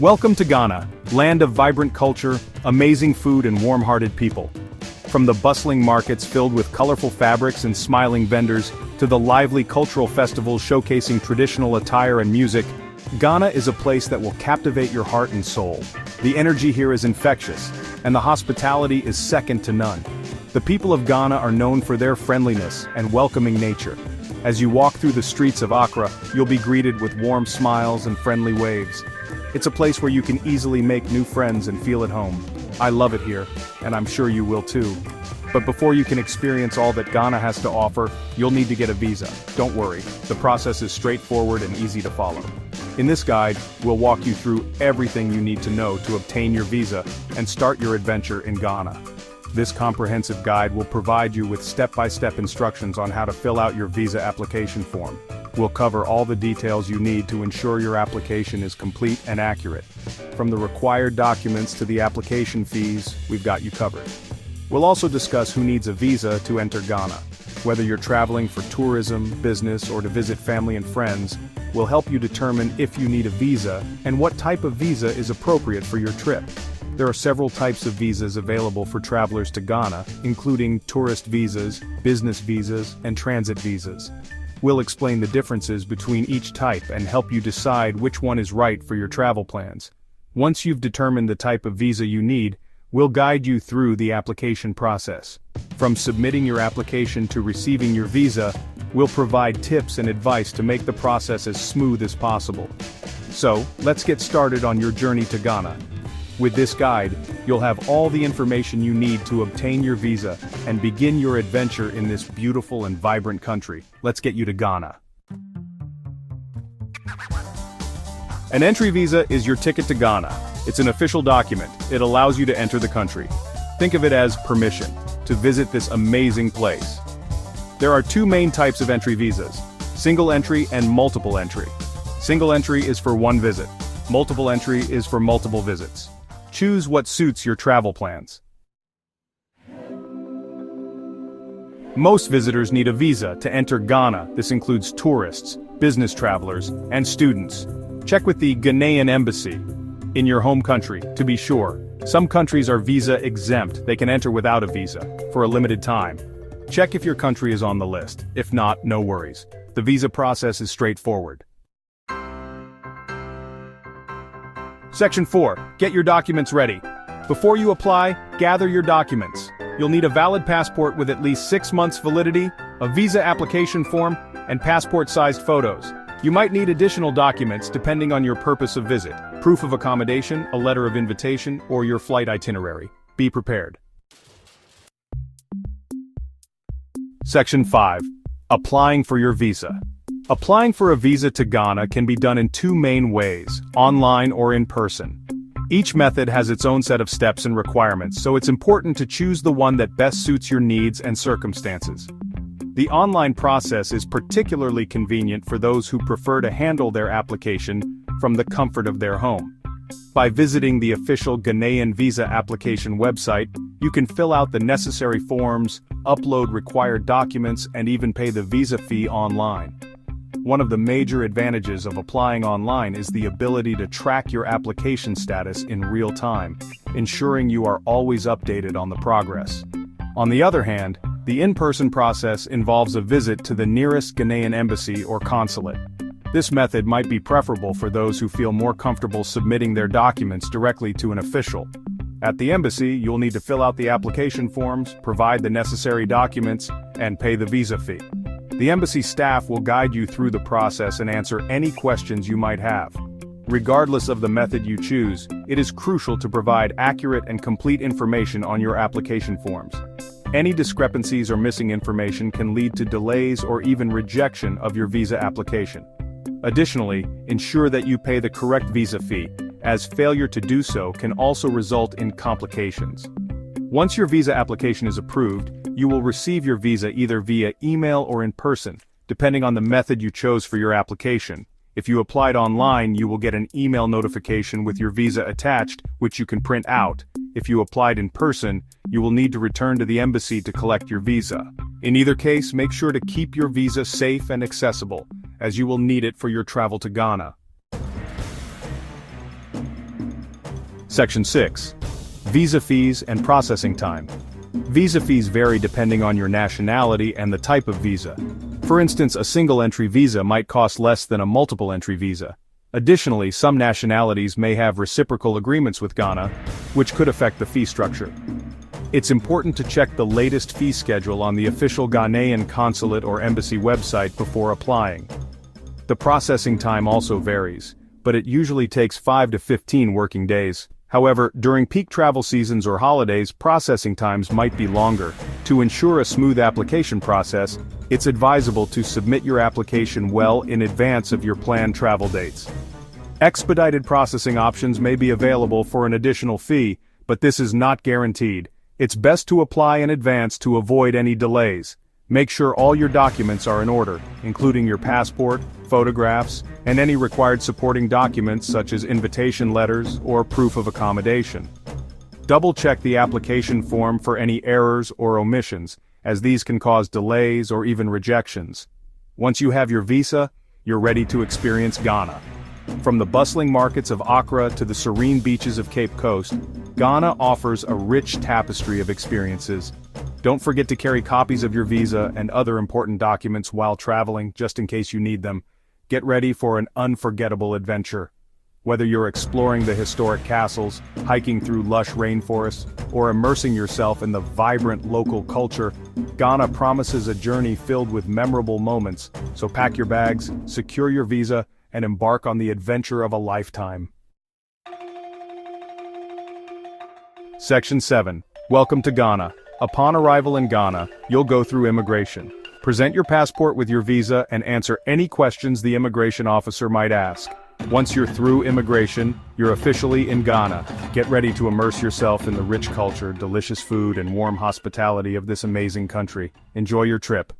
Welcome to Ghana, land of vibrant culture, amazing food and warm-hearted people. From the bustling markets filled with colorful fabrics and smiling vendors, to the lively cultural festivals showcasing traditional attire and music, Ghana is a place that will captivate your heart and soul. The energy here is infectious, and the hospitality is second to none. The people of Ghana are known for their friendliness and welcoming nature. As you walk through the streets of Accra, you'll be greeted with warm smiles and friendly waves. It's a place where you can easily make new friends and feel at home. I love it here, and I'm sure you will too. But before you can experience all that Ghana has to offer, you'll need to get a visa. Don't worry, the process is straightforward and easy to follow. In this guide, we'll walk you through everything you need to know to obtain your visa and start your adventure in Ghana. This comprehensive guide will provide you with step-by-step instructions on how to fill out your visa application form. We'll cover all the details you need to ensure your application is complete and accurate. From the required documents to the application fees, we've got you covered. We'll also discuss who needs a visa to enter Ghana. Whether you're traveling for tourism, business, or to visit family and friends, we'll help you determine if you need a visa and what type of visa is appropriate for your trip. There are several types of visas available for travelers to Ghana, including tourist visas, business visas, and transit visas. We'll explain the differences between each type and help you decide which one is right for your travel plans. Once you've determined the type of visa you need, we'll guide you through the application process. From submitting your application to receiving your visa, we'll provide tips and advice to make the process as smooth as possible. So, let's get started on your journey to Ghana. With this guide, you'll have all the information you need to obtain your visa and begin your adventure in this beautiful and vibrant country. Let's get you to Ghana. An entry visa is your ticket to Ghana. It's an official document. It allows you to enter the country. Think of it as permission to visit this amazing place. There are two main types of entry visas: single entry and multiple entry. Single entry is for one visit. Multiple entry is for multiple visits. Choose what suits your travel plans. Most visitors need a visa to enter Ghana. This includes tourists, business travelers, and students. Check with the Ghanaian embassy in your home country to be sure. Some countries are visa exempt. They can enter without a visa for a limited time. Check if your country is on the list. If not, no worries. The visa process is straightforward. Section 4. Get your documents ready. Before you apply, gather your documents. You'll need a valid passport with at least 6 months validity, a visa application form, and passport-sized photos. You might need additional documents depending on your purpose of visit: proof of accommodation, a letter of invitation, or your flight itinerary. Be prepared. Section 5. Applying for your visa. Applying for a visa to Ghana can be done in two main ways: online or in person. Each method has its own set of steps and requirements, so it's important to choose the one that best suits your needs and circumstances. The online process is particularly convenient for those who prefer to handle their application from the comfort of their home. By visiting the official Ghanaian visa application website, you can fill out the necessary forms, upload required documents, and even pay the visa fee online. One of the major advantages of applying online is the ability to track your application status in real time, ensuring you are always updated on the progress. On the other hand, the in-person process involves a visit to the nearest Ghanaian embassy or consulate. This method might be preferable for those who feel more comfortable submitting their documents directly to an official. At the embassy, you'll need to fill out the application forms, provide the necessary documents, and pay the visa fee. The embassy staff will guide you through the process and answer any questions you might have. Regardless of the method you choose, it is crucial to provide accurate and complete information on your application forms. Any discrepancies or missing information can lead to delays or even rejection of your visa application. Additionally, ensure that you pay the correct visa fee, as failure to do so can also result in complications. Once your visa application is approved, you will receive your visa either via email or in person, depending on the method you chose for your application. If you applied online, you will get an email notification with your visa attached, which you can print out. If you applied in person, you will need to return to the embassy to collect your visa. In either case, make sure to keep your visa safe and accessible, as you will need it for your travel to Ghana. Section 6. Visa fees and processing time. Visa fees vary depending on your nationality and the type of visa. For instance, a single-entry visa might cost less than a multiple-entry visa. Additionally, some nationalities may have reciprocal agreements with Ghana, which could affect the fee structure. It's important to check the latest fee schedule on the official Ghanaian consulate or embassy website before applying. The processing time also varies, but it usually takes 5 to 15 working days. However, during peak travel seasons or holidays, processing times might be longer. To ensure a smooth application process, it's advisable to submit your application well in advance of your planned travel dates. Expedited processing options may be available for an additional fee, but this is not guaranteed. It's best to apply in advance to avoid any delays. Make sure all your documents are in order, including your passport, photographs, and any required supporting documents such as invitation letters or proof of accommodation. Double-check the application form for any errors or omissions, as these can cause delays or even rejections. Once you have your visa, you're ready to experience Ghana. From the bustling markets of Accra to the serene beaches of Cape Coast, Ghana offers a rich tapestry of experiences. Don't forget to carry copies of your visa and other important documents while traveling, just in case you need them. Get ready for an unforgettable adventure. Whether you're exploring the historic castles, hiking through lush rainforests, or immersing yourself in the vibrant local culture, Ghana promises a journey filled with memorable moments. So pack your bags, secure your visa, and embark on the adventure of a lifetime. Section 7. Welcome to Ghana. Upon arrival in Ghana, you'll go through immigration. Present your passport with your visa and answer any questions the immigration officer might ask. Once you're through immigration, you're officially in Ghana. Get ready to immerse yourself in the rich culture, delicious food, and warm hospitality of this amazing country. Enjoy your trip.